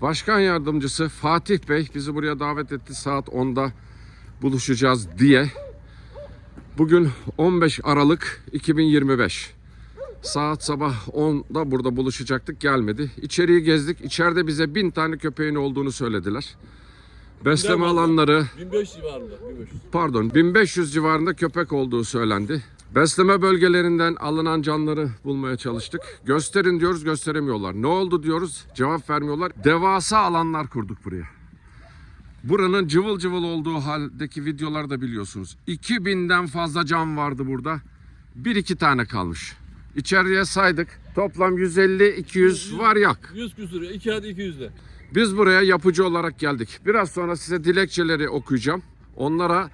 Başkan Yardımcısı Fatih Bey bizi buraya davet etti, saat 10'da buluşacağız diye. Bugün 15 Aralık 2025. Saat sabah 10'da burada buluşacaktık, gelmedi. İçeriği gezdik. İçeride bize 1000 tane köpeğin olduğunu söylediler. Besleme alanları 1500 civarında. 1500. Pardon 1500 civarında köpek olduğu söylendi. Besleme bölgelerinden alınan canları bulmaya çalıştık. Gösterin diyoruz, gösteremiyorlar. Ne oldu diyoruz, cevap vermiyorlar. Devasa alanlar kurduk buraya. Buranın cıvıl cıvıl olduğu haldeki videoları da biliyorsunuz. 2000'den fazla can vardı burada. 1-2 tane kalmış. İçeriye saydık. Toplam 150-200 var yak. 100 küsür. 2 hadi 200'de. Biz buraya yapıcı olarak geldik. Biraz sonra size dilekçeleri okuyacağım. Onlara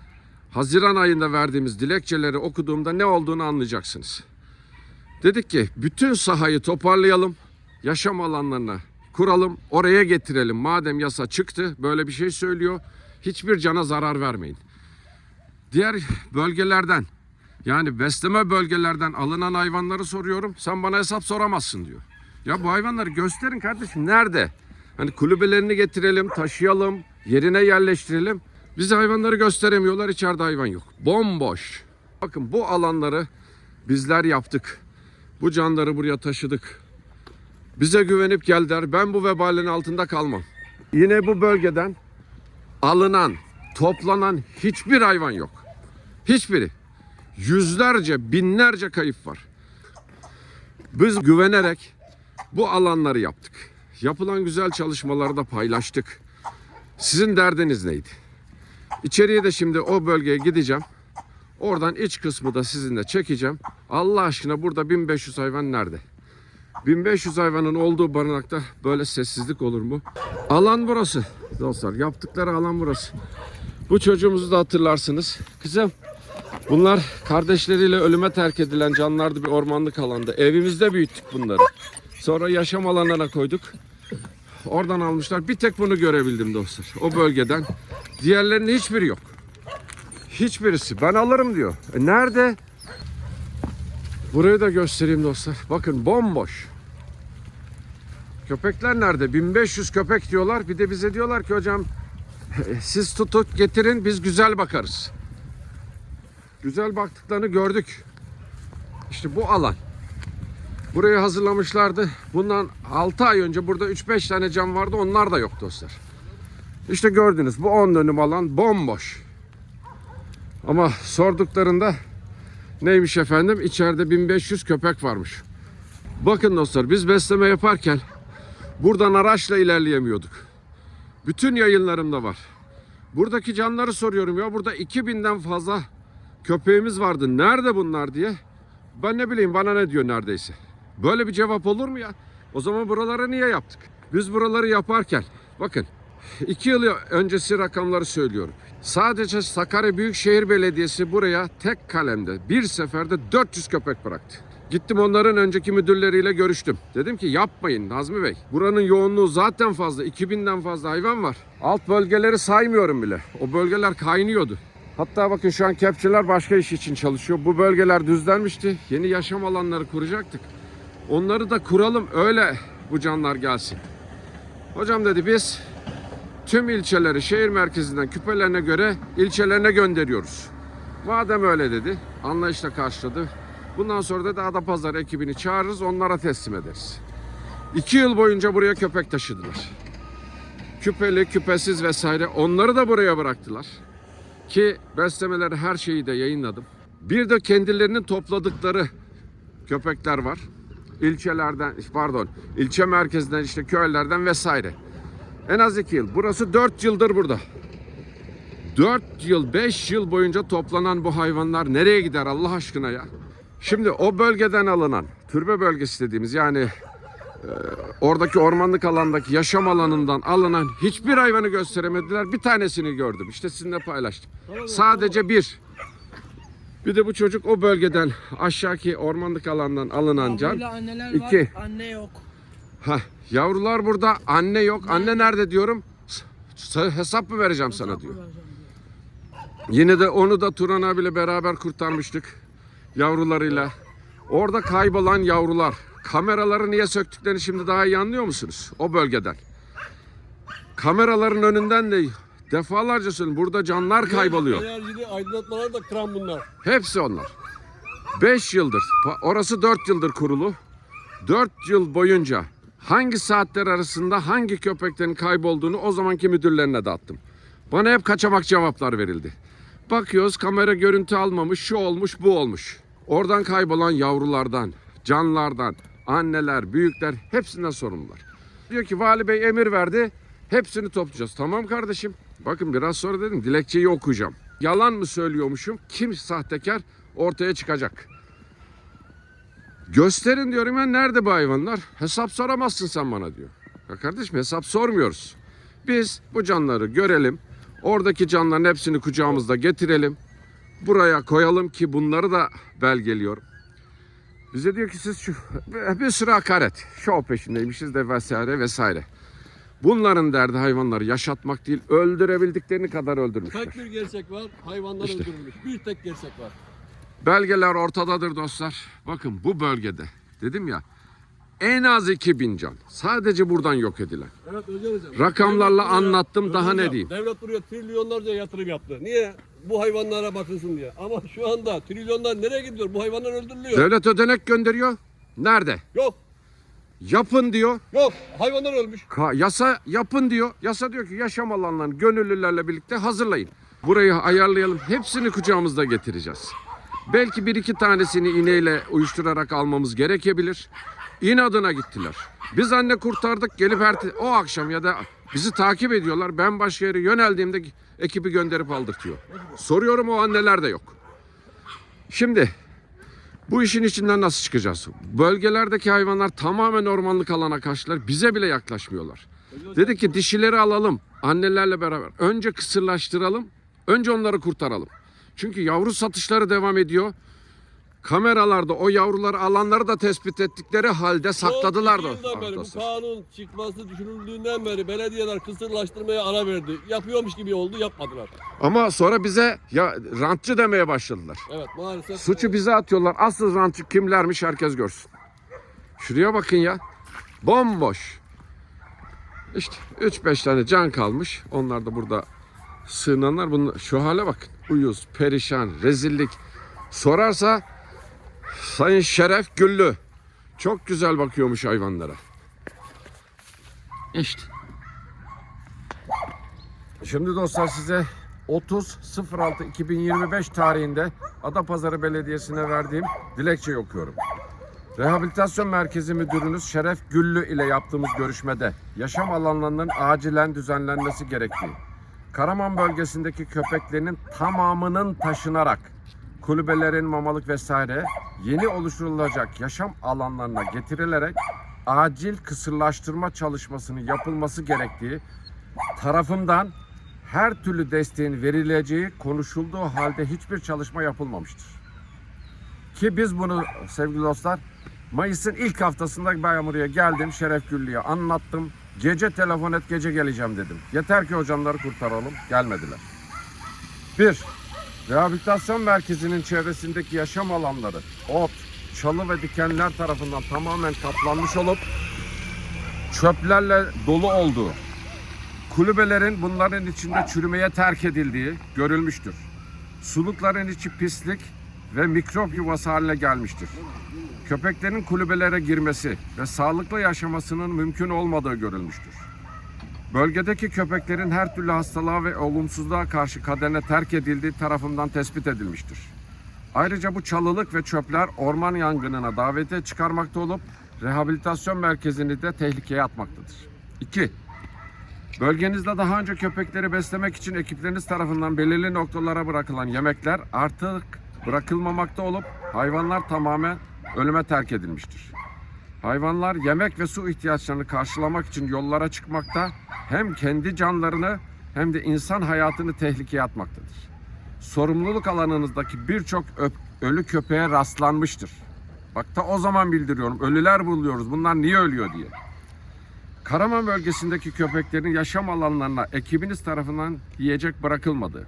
Haziran ayında verdiğimiz dilekçeleri okuduğumda ne olduğunu anlayacaksınız. Dedik ki bütün sahayı toparlayalım. Yaşam alanlarına kuralım. Oraya getirelim. Madem yasa çıktı, böyle bir şey söylüyor. Hiçbir cana zarar vermeyin. Diğer bölgelerden, yani besleme bölgelerden alınan hayvanları soruyorum. Sen bana hesap soramazsın diyor. Ya bu hayvanları gösterin kardeşim. Nerede? Hani kulübelerini getirelim, taşıyalım, yerine yerleştirelim. Bize hayvanları gösteremiyorlar, içeride hayvan yok. Bomboş. Bakın bu alanları bizler yaptık. Bu canları buraya taşıdık. Bize güvenip geldiler. Ben bu vebalin altında kalmam. Yine bu bölgeden alınan, toplanan hiçbir hayvan yok. Hiçbiri. Yüzlerce, binlerce kayıp var. Biz güvenerek bu alanları yaptık. Yapılan güzel çalışmaları da paylaştık. Sizin derdiniz neydi? İçeriye de şimdi o bölgeye gideceğim. Oradan iç kısmı da sizinle çekeceğim. Allah aşkına burada 1500 hayvan nerede? 1500 hayvanın olduğu barınakta böyle sessizlik olur mu? Alan burası dostlar. Yaptıkları alan burası. Bu çocuğumuzu da hatırlarsınız. Kızım, bunlar kardeşleriyle ölüme terk edilen canlardı bir ormanlık alanda. Evimizde büyüttük bunları. Sonra yaşam alanına koyduk. Oradan almışlar. Bir tek bunu görebildim dostlar. O bölgeden. Diğerlerinin hiçbiri yok. Hiçbirisi. Ben alırım diyor. Nerede? Burayı da göstereyim dostlar. Bakın bomboş. Köpekler nerede? 1500 köpek diyorlar. Bir de bize diyorlar ki hocam siz tutup getirin, biz güzel bakarız. Güzel baktıklarını gördük. İşte bu alan. Burayı hazırlamışlardı. Bundan 6 ay önce burada 3-5 tane cam vardı. Onlar da yok dostlar. İşte gördünüz, bu 10 dönüm alan bomboş. Ama sorduklarında neymiş efendim? İçeride 1500 köpek varmış. Bakın dostlar, biz besleme yaparken buradan araçla ilerleyemiyorduk. Bütün yayınlarımda var. Buradaki canları soruyorum ya. Burada 2000'den fazla köpeğimiz vardı. Nerede bunlar diye. Ben ne bileyim, bana ne diyor neredeyse. Böyle bir cevap olur mu ya? O zaman buraları niye yaptık? Biz buraları yaparken bakın 2 yıl öncesi rakamları söylüyorum. Sadece Sakarya Büyükşehir Belediyesi buraya tek kalemde bir seferde 400 köpek bıraktı. Gittim onların önceki müdürleriyle görüştüm. Dedim ki yapmayın Nazmi Bey. Buranın yoğunluğu zaten fazla. 2000'den fazla hayvan var. Alt bölgeleri saymıyorum bile. O bölgeler kaynıyordu. Hatta bakın şu an kepçeler başka iş için çalışıyor. Bu bölgeler düzlenmişti. Yeni yaşam alanları kuracaktık. Onları da kuralım, öyle bu canlar gelsin. Hocam dedi, biz tüm ilçeleri şehir merkezinden küpelerine göre ilçelerine gönderiyoruz. Madem öyle dedi, anlayışla karşıladı. Bundan sonra da Adapazarı ekibini çağırırız, onlara teslim ederiz. 2 yıl boyunca buraya köpek taşıdılar. Küpeli, küpesiz vesaire, onları da buraya bıraktılar. Ki beslemeleri, her şeyi de yayınladım. Bir de kendilerinin topladıkları köpekler var. İlçelerden, ilçe merkezinden, işte köylerden vesaire. En az 2 yıl. Burası 4 yıldır burada. 4 yıl, 5 yıl boyunca toplanan bu hayvanlar nereye gider Allah aşkına ya? Şimdi o bölgeden alınan, türbe bölgesi dediğimiz, yani oradaki ormanlık alandaki yaşam alanından alınan hiçbir hayvanı gösteremediler. Bir tanesini gördüm. İşte sizinle paylaştım. Sadece bir. Bir de bu çocuk o bölgeden aşağıki ormanlık alandan alınan can. İki. Var, anne yok. Yavrular burada, anne yok. Anne nerede diyorum. Hesap mı vereceğim sana diyor. Yine de onu da Turan abiyle beraber kurtarmıştık. Yavrularıyla. Orada kaybolan yavrular. Kameraları niye söktüklerini şimdi daha iyi anlıyor musunuz? O bölgeden. Kameraların önünden de defalarca söyledim. Burada canlar kayboluyor. Enerjili aydınlatmalar da kıran bunlar. Hepsi onlar. 5 yıldır, orası 4 yıldır kurulu. 4 yıl boyunca hangi saatler arasında hangi köpeklerin kaybolduğunu o zamanki müdürlerine dağıttım. Bana hep kaçamak cevaplar verildi. Bakıyoruz kamera görüntü almamış, şu olmuş, bu olmuş. Oradan kaybolan yavrulardan, canlardan, anneler, büyükler hepsinden sorumlular. Diyor ki vali bey emir verdi, hepsini toplayacağız. Tamam kardeşim, bakın biraz sonra dedim dilekçeyi okuyacağım. Yalan mı söylüyormuşum, kim sahtekar ortaya çıkacak. Gösterin diyorum ya, nerede bu hayvanlar? Hesap soramazsın sen bana diyor. Ya kardeşim hesap sormuyoruz. Biz bu canları görelim. Oradaki canların hepsini kucağımızda getirelim. Buraya koyalım ki bunları da belgeliyorum. Bize diyor ki siz bir sürü hakaret. Şov peşindeymişiz de vesaire vesaire. Bunların derdi hayvanları yaşatmak değil, öldürebildiklerini kadar öldürmüşler. Tek bir gerçek var, hayvanlar İşte. öldürülmüş. Bir tek gerçek var. Belgeler ortadadır dostlar. Bakın bu bölgede dedim ya en az 2000 can. Sadece buradan yok edilen. Evet Özer Hocam. Rakamlarla Devlet buraya- anlattım, daha Özer ne Hocam, diyeyim? Devlet buraya trilyonlarca yatırım yaptı. Niye? Bu hayvanlara bakılsın diye. Ama şu anda trilyonlar nereye gidiyor? Bu hayvanlar öldürülüyor. Devlet ödenek gönderiyor. Nerede? Yok. Yapın diyor. Yok. Hayvanlar ölmüş. Yasa yapın diyor. Yasa diyor ki yaşam alanlarını gönüllülerle birlikte hazırlayın. Burayı ayarlayalım. Hepsini kucağımızda getireceğiz. Belki bir iki tanesini iğneyle uyuşturarak almamız gerekebilir. İnadına gittiler. Biz anne kurtardık, gelip o akşam ya da bizi takip ediyorlar. Ben başka yere yöneldiğimde ekibi gönderip aldırtıyor. Soruyorum, o anneler de yok. Şimdi bu işin içinden nasıl çıkacağız? Bölgelerdeki hayvanlar tamamen ormanlık alana kaçtılar. Bize bile yaklaşmıyorlar. Dedik ki dişileri alalım annelerle beraber. Önce kısırlaştıralım. Önce onları kurtaralım. Çünkü yavru satışları devam ediyor. Kameralarda o yavruları alanları da tespit ettikleri halde sakladılar Son da. iki yıldan beri bu Dostlar. kanun çıkması düşünüldüğünden beri belediyeler kısırlaştırmaya ara verdi. Yapıyormuş gibi oldu, yapmadılar. Ama sonra bize ya rantçı demeye başladılar. Evet maalesef. Suçu bize atıyorlar. Asıl rantçı kimlermiş herkes görsün. Şuraya bakın ya. Bomboş. İşte 3-5 tane can kalmış. Onlar da burada sığınanlar. Bunlar, şu hale bakın. Uyuz, perişan, rezillik. Sorarsa Sayın Şeref Güllü çok güzel bakıyormuş hayvanlara. İşte. Şimdi dostlar size 30.06.2025 tarihinde Adapazarı Belediyesi'ne verdiğim dilekçeyi okuyorum. Rehabilitasyon Merkezi Müdürünüz Şeref Güllü ile yaptığımız görüşmede yaşam alanlarının acilen düzenlenmesi gerektiği, Karaman bölgesindeki köpeklerin tamamının taşınarak kulübelerin, mamalık vesaire yeni oluşturulacak yaşam alanlarına getirilerek acil kısırlaştırma çalışmasının yapılması gerektiği tarafından her türlü desteğin verileceği konuşulduğu halde hiçbir çalışma yapılmamıştır. Ki biz bunu sevgili dostlar Mayıs'ın ilk haftasında ben buraya geldim, Şeref Güllü'ye anlattım. Gece telefon et, gece geleceğim dedim. Yeter ki hocamları kurtaralım. Gelmediler. 1. Rehabilitasyon merkezinin çevresindeki yaşam alanları, ot, çalı ve dikenler tarafından tamamen kaplanmış olup çöplerle dolu olduğu, kulübelerin bunların içinde çürümeye terk edildiği görülmüştür. Sulukların içi pislik ve mikrop yuvası haline gelmiştir. Köpeklerin kulübelere girmesi ve sağlıklı yaşamasının mümkün olmadığı görülmüştür. Bölgedeki köpeklerin her türlü hastalığa ve olumsuzluğa karşı kaderine terk edildiği tarafından tespit edilmiştir. Ayrıca bu çalılık ve çöpler orman yangınına davete çıkarmakta olup rehabilitasyon merkezini de tehlikeye atmaktadır. 2. Bölgenizde daha önce köpekleri beslemek için ekipleriniz tarafından belirli noktalara bırakılan yemekler artık bırakılmamakta olup hayvanlar tamamen ölüme terk edilmiştir. Hayvanlar yemek ve su ihtiyaçlarını karşılamak için yollara çıkmakta, hem kendi canlarını hem de insan hayatını tehlikeye atmaktadır. Sorumluluk alanınızdaki birçok ölü köpeğe rastlanmıştır. Bak da o zaman bildiriyorum, ölüler buluyoruz, bunlar niye ölüyor diye. Karaman bölgesindeki köpeklerin yaşam alanlarına ekibiniz tarafından yiyecek bırakılmadığı,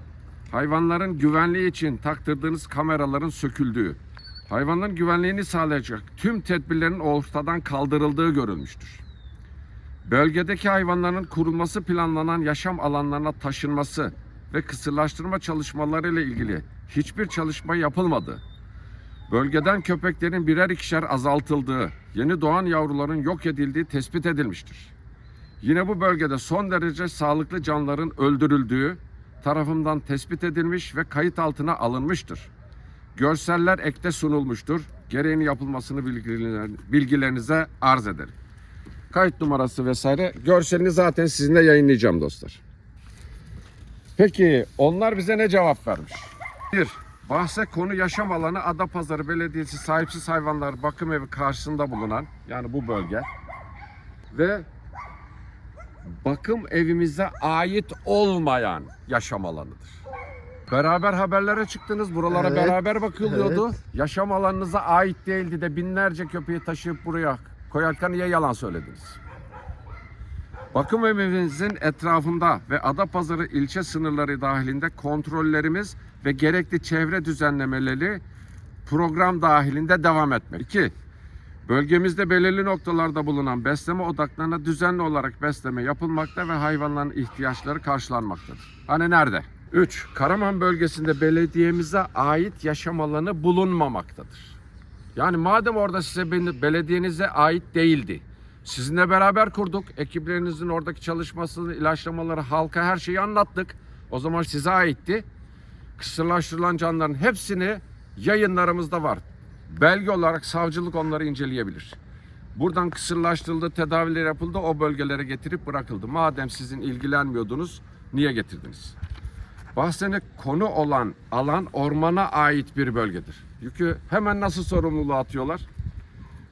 hayvanların güvenliği için taktırdığınız kameraların söküldüğü, hayvanların güvenliğini sağlayacak tüm tedbirlerin ortadan kaldırıldığı görülmüştür. Bölgedeki hayvanların kurulması planlanan yaşam alanlarına taşınması ve kısırlaştırma çalışmaları ile ilgili hiçbir çalışma yapılmadı. Bölgeden köpeklerin birer ikişer azaltıldığı, yeni doğan yavruların yok edildiği tespit edilmiştir. Yine bu bölgede son derece sağlıklı canlıların öldürüldüğü tarafından tespit edilmiş ve kayıt altına alınmıştır. Görseller ekte sunulmuştur. Gereğini yapılmasını bilgilerinize arz ederim. Kayıt numarası vesaire görselini zaten sizinle yayınlayacağım dostlar. Peki onlar bize ne cevap vermiş? 1. Bahse konu yaşam alanı Adapazarı Belediyesi sahipsiz hayvanlar bakım evi karşısında bulunan, yani bu bölge ve bakım evimize ait olmayan yaşam alanıdır. Beraber haberlere çıktınız, buralara Evet. beraber bakılıyordu. Evet. Yaşam alanınıza ait değildi de binlerce köpeği taşıyıp buraya koyarken niye yalan söylediniz? Bakım evimizin etrafında ve Adapazarı ilçe sınırları dahilinde kontrollerimiz ve gerekli çevre düzenlemeleri program dahilinde devam etmek. 2. Bölgemizde belirli noktalarda bulunan besleme odaklarına düzenli olarak besleme yapılmakta ve hayvanların ihtiyaçları karşılanmaktadır. Hani nerede? 3. Karaman bölgesinde belediyemize ait yaşam alanı bulunmamaktadır. Yani madem orada size belediyenize ait değildi. Sizinle beraber kurduk. Ekiplerinizin oradaki çalışmasını, ilaçlamaları, halka her şeyi anlattık. O zaman size aitti. Kısırlaştırılan canlıların hepsini yayınlarımızda var. Belge olarak savcılık onları inceleyebilir. Buradan kısırlaştırıldı, tedaviler yapıldı, o bölgelere getirip bırakıldı. Madem sizin ilgilenmiyordunuz, niye getirdiniz? Bahsine konu olan alan ormana ait bir bölgedir. Yükü hemen nasıl sorumluluğu atıyorlar?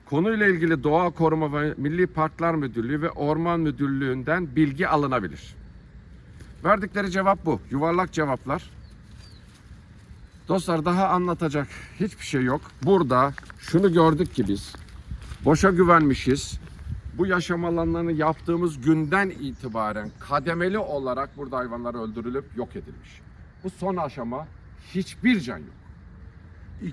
Konuyla ilgili Doğa Koruma ve Milli Parklar Müdürlüğü ve Orman Müdürlüğü'nden bilgi alınabilir. Verdikleri cevap bu. Yuvarlak cevaplar. Dostlar daha anlatacak hiçbir şey yok. Burada şunu gördük ki biz boşa güvenmişiz. Bu yaşam alanlarını yaptığımız günden itibaren kademeli olarak burada hayvanlar öldürülüp yok edilmiş. Bu son aşama, hiçbir can yok.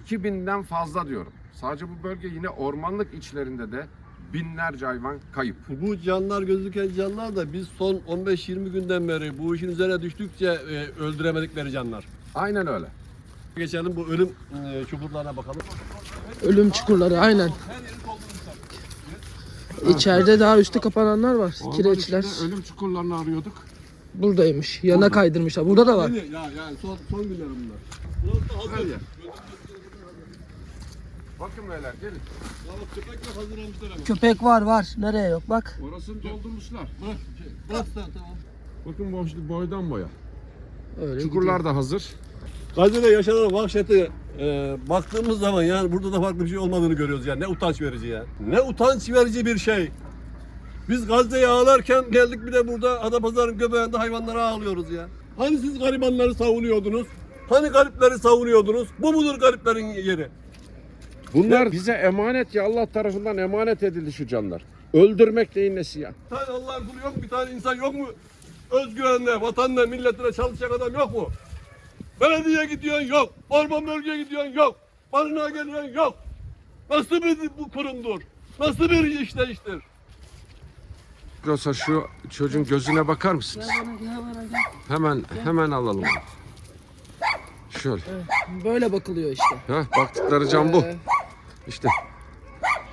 2000'den fazla diyorum. Sadece bu bölge, yine ormanlık içlerinde de binlerce hayvan kayıp. Bu canlılar, gözüken canlılar da biz son 15-20 günden beri bu işin üzerine düştükçe öldüremedikleri canlılar. Aynen öyle. Geçelim bu ölüm çukurlarına bakalım. Ölüm çukurları aynen. Her yeri doldurmuşlar. İçeride daha üstü kapananlar var. Kireçler. İşte ölüm çukurlarını arıyorduk. Buradaymış. Yana kaydırmışlar. Burada da var. Yani son günler bunlar. Burası da hazır. Her yer. Bakın beyler gelin. Ya bak, köpekle hazırlamışlar ama. Köpek var. Nereye yok bak. Orasını doldurmuşlar. Bırak sen, tamam. Bakın boydan boya. Öyle Çukurlar da hazır. Gazze'de yaşanan vahşeti baktığımız zaman yani burada da farklı bir şey olmadığını görüyoruz yani. Ne utanç verici ya. Ne utanç verici bir şey. Biz Gazze'ye ağlarken geldik bir de burada Adapazarı'nın göbeğinde hayvanlara ağlıyoruz ya. Hani siz garibanları savunuyordunuz? Hani garipleri savunuyordunuz? Bu mudur gariplerin yeri? Bunlar bize emanet ya, Allah tarafından emanet edildi şu canlar. Öldürmek neyin nesi ya? Bir tane Allah'ın kulu yok mu? Bir tane insan yok mu? Özgüvenle, vatanla, milletine çalışacak adam yok mu? Belediye gidiyorsun yok. Orman bölgeye gidiyorsun yok. Barınağa geliyorsun yok. Nasıl bir bu kurumdur? Nasıl bir işleyiştir? Yoksa şu çocuğun gözüne bakar mısınız? Hemen alalım. Şöyle. Böyle bakılıyor işte. Baktıkları can bu. İşte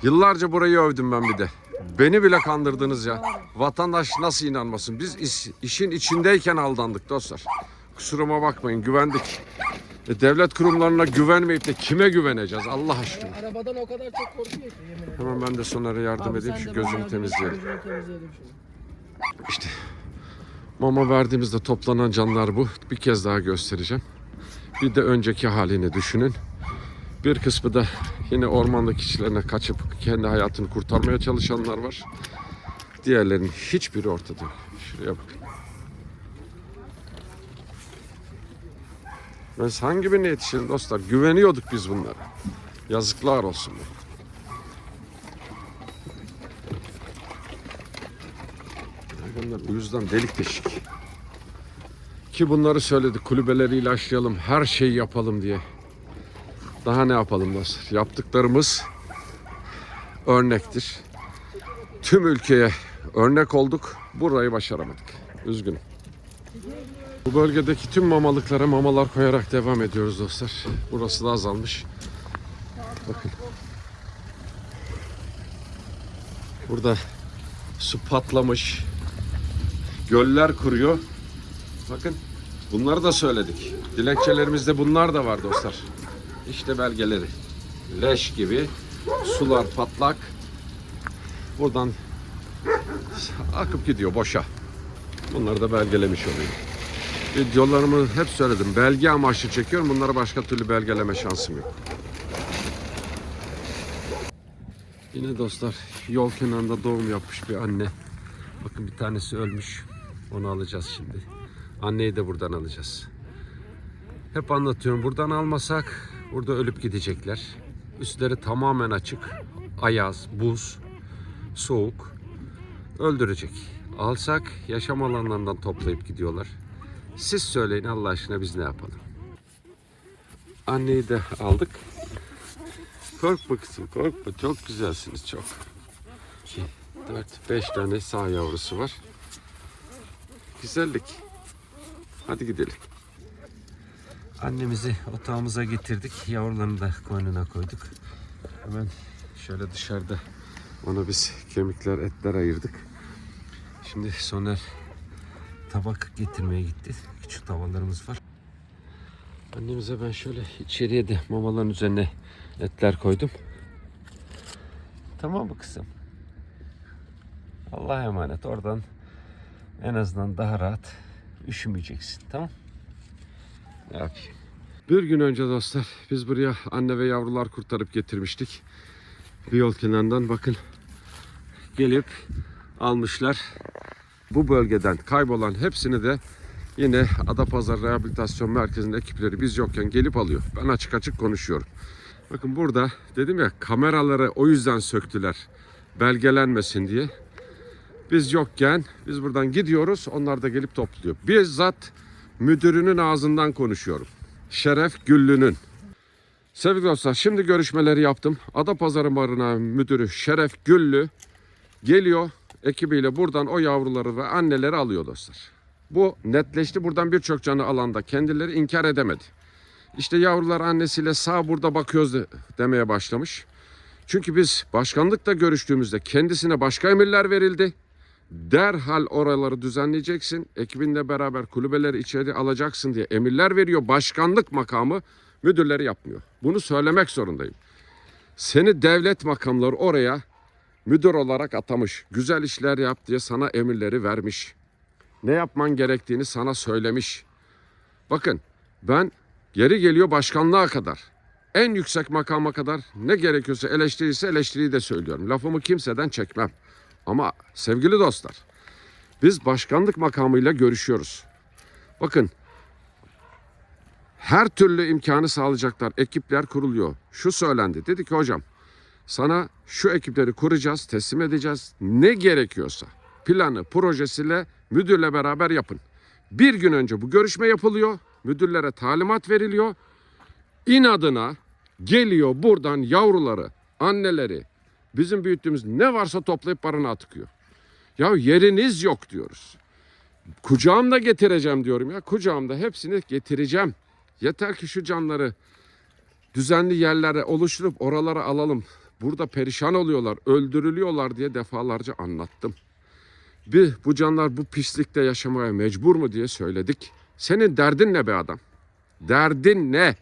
yıllarca burayı övdüm ben bir de. Beni bile kandırdınız ya. Vatandaş nasıl inanmasın? Biz işin içindeyken aldandık dostlar. Kusuruma bakmayın, güvendik. Devlet kurumlarına güvenmeyip de kime güveneceğiz Allah aşkına? Arabadan o kadar çok korkuyor ki yemin ederim. Hemen ben de Soner'e yardım edeyim, şu gözünü temizleyelim. Şimdi. İşte mama verdiğimizde toplanan canlar bu. Bir kez daha göstereceğim. Bir de önceki halini düşünün. Bir kısmı da yine ormanlık içlerine kaçıp kendi hayatını kurtarmaya çalışanlar var. Diğerlerinin hiçbiri ortada yok. Şuraya bakın. Biz hangi birine yetişelim dostlar? Güveniyorduk biz bunlara. Yazıklar olsun. Hayvanlar o yüzden delik deşik. Ki bunları söyledi. Kulübeleri ilaçlayalım, her şeyi yapalım diye. Daha ne yapalım dostlar? Yaptıklarımız örnektir. Tüm ülkeye örnek olduk. Burayı başaramadık. Üzgünüm. Bu bölgedeki tüm mamalıklara mamalar koyarak devam ediyoruz dostlar. Burası da azalmış. Bakın. Burada su patlamış. Göller kuruyor. Bakın. Bunları da söyledik. Dilekçelerimizde bunlar da var dostlar. İşte belgeleri. Leş gibi. Sular patlak. Buradan akıp gidiyor boşa. Bunları da belgelemiş olayım. Videolarımı hep söyledim. Belge amaçlı çekiyorum. Bunları başka türlü belgeleme şansım yok. Yine dostlar yol kenarında doğum yapmış bir anne. Bakın bir tanesi ölmüş. Onu alacağız şimdi. Anneyi de buradan alacağız. Hep anlatıyorum. Buradan almasak burada ölüp gidecekler. Üstleri tamamen açık. Ayaz, buz, soğuk. Öldürecek. Alsak yaşam alanlarından toplayıp gidiyorlar. Siz söyleyin Allah aşkına biz ne yapalım? Anneyi de aldık. Korkma kızım korkma. Çok güzelsiniz çok. 2, 4, 5 tane sağ yavrusu var. Güzellik. Hadi gidelim. Annemizi otağımıza getirdik. Yavrularını da koynuna koyduk. Hemen şöyle dışarıda ona biz kemikler, etler ayırdık. Şimdi Soner tabak getirmeye gitti. Küçük tavalarımız var. Annemize ben şöyle içeriye de mamaların üzerine etler koydum. Tamam mı kızım? Allah'a emanet. Oradan en azından daha rahat üşümeyeceksin. Tamam? Ne yapayım? Bir gün önce dostlar biz buraya anne ve yavrular kurtarıp getirmiştik. Bir yol kenarından bakın gelip almışlar. Bu bölgeden kaybolan hepsini de yine Adapazarı Rehabilitasyon Merkezi'nin ekipleri biz yokken gelip alıyor. Ben açık açık konuşuyorum. Bakın burada dedim ya kameraları o yüzden söktüler. Belgelenmesin diye. Biz yokken biz buradan gidiyoruz. Onlar da gelip topluyor. Bizzat müdürünün ağzından konuşuyorum. Şeref Güllü'nün. Sevgili dostlar şimdi görüşmeleri yaptım. Adapazarı Barınağı Müdürü Şeref Güllü geliyor ekibiyle buradan o yavruları ve anneleri alıyor dostlar. Bu netleşti. Buradan birçok canı alanda kendileri inkar edemedi. İşte yavrular annesiyle sağ burada bakıyoruz demeye başlamış. Çünkü biz başkanlıkla görüştüğümüzde kendisine başka emirler verildi. Derhal oraları düzenleyeceksin. Ekibinle beraber kulübeleri içeri alacaksın diye emirler veriyor. Başkanlık makamı müdürleri yapmıyor. Bunu söylemek zorundayım. Seni devlet makamları oraya müdür olarak atamış. Güzel işler yap diye sana emirleri vermiş. Ne yapman gerektiğini sana söylemiş. Bakın ben geri geliyor başkanlığa kadar. En yüksek makama kadar ne gerekiyorsa eleştirirse eleştiriyi de söylüyorum. Lafımı kimseden çekmem. Ama sevgili dostlar biz başkanlık makamıyla görüşüyoruz. Bakın her türlü imkanı sağlayacaklar. Ekipler kuruluyor. Şu söylendi. Dedi ki hocam sana şu ekipleri kuracağız, teslim edeceğiz. Ne gerekiyorsa planı, projesiyle müdürle beraber yapın. Bir gün önce bu görüşme yapılıyor. Müdürlere talimat veriliyor. İnadına geliyor buradan yavruları, anneleri, bizim büyüttüğümüz ne varsa toplayıp barınağa tıkıyor. Ya yeriniz yok diyoruz. Kucağımda getireceğim diyorum ya. Kucağımda hepsini getireceğim. Yeter ki şu canları düzenli yerlere oluşturup oralara alalım. Burada perişan oluyorlar, öldürülüyorlar diye defalarca anlattım. Bu canlar bu pislikte yaşamaya mecbur mu diye söyledik. Senin derdin ne be adam? Derdin ne?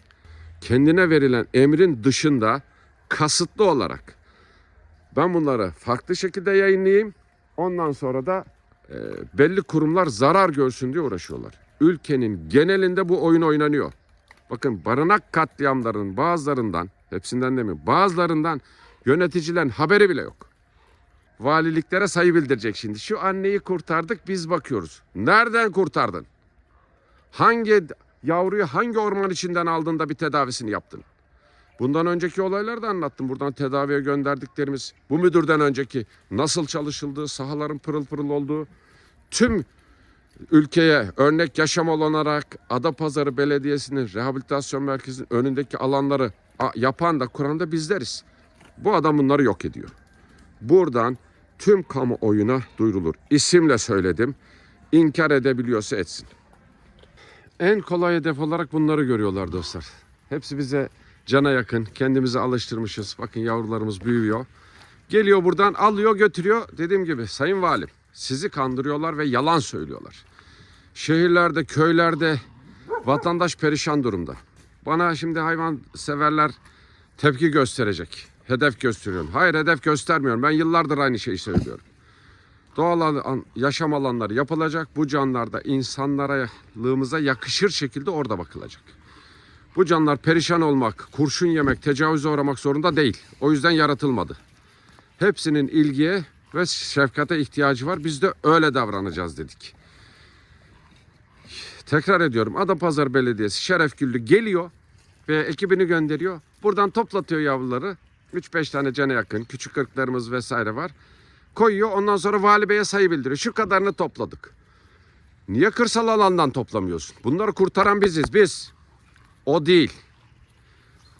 Kendine verilen emrin dışında kasıtlı olarak ben bunları farklı şekilde yayınlayayım. Ondan sonra da belli kurumlar zarar görsün diye uğraşıyorlar. Ülkenin genelinde bu oyun oynanıyor. Bakın barınak katliamlarının bazılarından, hepsinden demiyorum, bazılarından yöneticilerin haberi bile yok. Valiliklere sayı bildirecek şimdi. Şu anneyi kurtardık biz bakıyoruz. Nereden kurtardın? Hangi yavruyu hangi orman içinden aldın da bir tedavisini yaptın? Bundan önceki olayları da anlattım. Buradan tedaviye gönderdiklerimiz, bu müdürden önceki nasıl çalışıldığı, sahaların pırıl pırıl olduğu, tüm ülkeye örnek yaşam olarak Adapazarı Belediyesi'nin rehabilitasyon merkezinin önündeki alanları yapan da kuran da bizleriz. Bu adam bunları yok ediyor. Buradan tüm kamuoyuna duyurulur. İsimle söyledim. İnkar edebiliyorsa etsin. En kolay hedef olarak bunları görüyorlar dostlar. Hepsi bize cana yakın. Kendimizi alıştırmışız. Bakın yavrularımız büyüyor. Geliyor buradan alıyor götürüyor. Dediğim gibi Sayın Valim, sizi kandırıyorlar ve yalan söylüyorlar. Şehirlerde, köylerde vatandaş perişan durumda. Bana şimdi hayvan severler tepki gösterecek. Hedef gösteriyorum. Hayır, hedef göstermiyorum. Ben yıllardır aynı şeyi söylüyorum. Doğal yaşam alanları yapılacak. Bu canlarda insanlarlığımıza yakışır şekilde orada bakılacak. Bu canlar perişan olmak, kurşun yemek, tecavüze uğramak zorunda değil. O yüzden yaratılmadı. Hepsinin ilgiye ve şefkate ihtiyacı var. Biz de öyle davranacağız dedik. Tekrar ediyorum. Adapazarı Belediyesi Şerefgüllü geliyor ve ekibini gönderiyor. Buradan toplatıyor yavruları. 3-5 tane cana yakın. Küçük ırklarımız vesaire var. Koyuyor. Ondan sonra vali beye sayı bildiriyor. Şu kadarını topladık. Niye kırsal alandan toplamıyorsun? Bunları kurtaran biziz. Biz. O değil.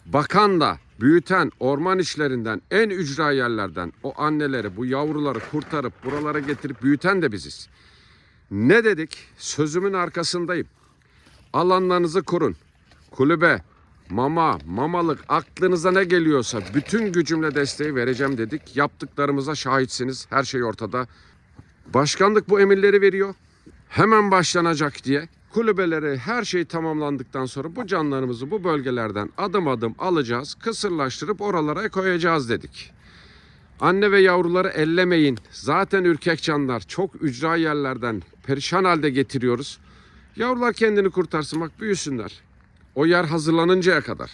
Bakan da büyüten orman işlerinden en ücra yerlerden o anneleri, bu yavruları kurtarıp buralara getirip büyüten de biziz. Ne dedik? Sözümün arkasındayım. Alanlarınızı kurun. Kulübe, mama, mamalık aklınıza ne geliyorsa bütün gücümle desteği vereceğim dedik. Yaptıklarımıza şahitsiniz. Her şey ortada. Başkanlık bu emirleri veriyor. Hemen başlanacak diye. Kulübeleri her şey tamamlandıktan sonra bu canlarımızı bu bölgelerden adım adım alacağız. Kısırlaştırıp oralara koyacağız dedik. Anne ve yavruları ellemeyin. Zaten ürkek canlar. Çok ücra yerlerden perişan halde getiriyoruz. Yavrular kendini kurtarsın, bak büyüsünler. O yer hazırlanıncaya kadar.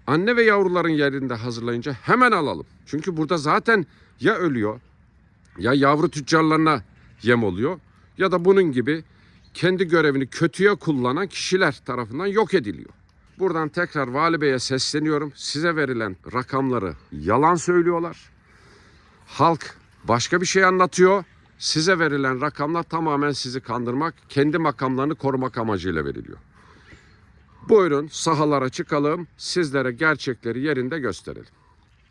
Anne ve yavruların yerinde hazırlayınca hemen alalım. Çünkü burada zaten ya ölüyor, ya yavru tüccarlarına yem oluyor, ya da bunun gibi kendi görevini kötüye kullanan kişiler tarafından yok ediliyor. Buradan tekrar Vali Bey'e sesleniyorum. Size verilen rakamları yalan söylüyorlar. Halk başka bir şey anlatıyor. Size verilen rakamlar tamamen sizi kandırmak, kendi makamlarını korumak amacıyla veriliyor. Buyurun sahalara çıkalım, sizlere gerçekleri yerinde gösterelim.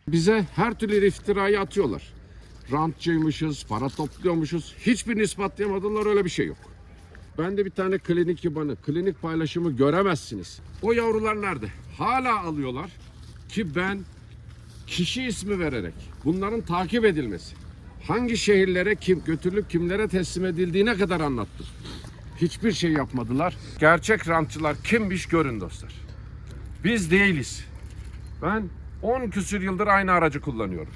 Bize her türlü iftirayı atıyorlar. Rantçıymışız, para topluyormuşuz. Hiçbirini ispatlayamadılar, öyle bir şey yok. Ben de bir tane klinik yabanı, klinik paylaşımı göremezsiniz. O yavrular nerede? Hala alıyorlar ki ben kişi ismi vererek bunların takip edilmesi, hangi şehirlere kim götürülüp kimlere teslim edildiğine kadar anlattım. Hiçbir şey yapmadılar. Gerçek rantçılar kimmiş görün dostlar. Biz değiliz. Ben 10 küsür yıldır aynı aracı kullanıyorum.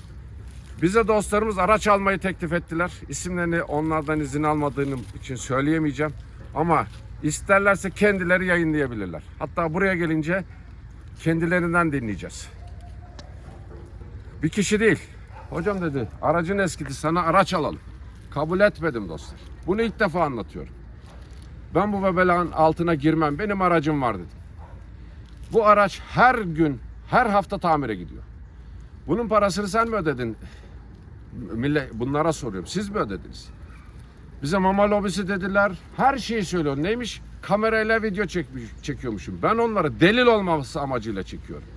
Bize dostlarımız araç almayı teklif ettiler. İsimlerini onlardan izin almadığım için söyleyemeyeceğim. Ama isterlerse kendileri yayınlayabilirler. Hatta buraya gelince kendilerinden dinleyeceğiz. Bir kişi değil. Hocam dedi aracın eskidi, sana araç alalım. Kabul etmedim dostlar. Bunu ilk defa anlatıyorum. Ben bu vebelanın altına girmem. Benim aracım var dedim. Bu araç her gün, her hafta tamire gidiyor. Bunun parasını sen mi ödedin? Bunlara soruyorum. Siz mi ödediniz? Bize mama lobisi dediler. Her şeyi söylüyor. Neymiş? Kamerayla video çekiyormuşum. Ben onları delil olmaması amacıyla çekiyorum.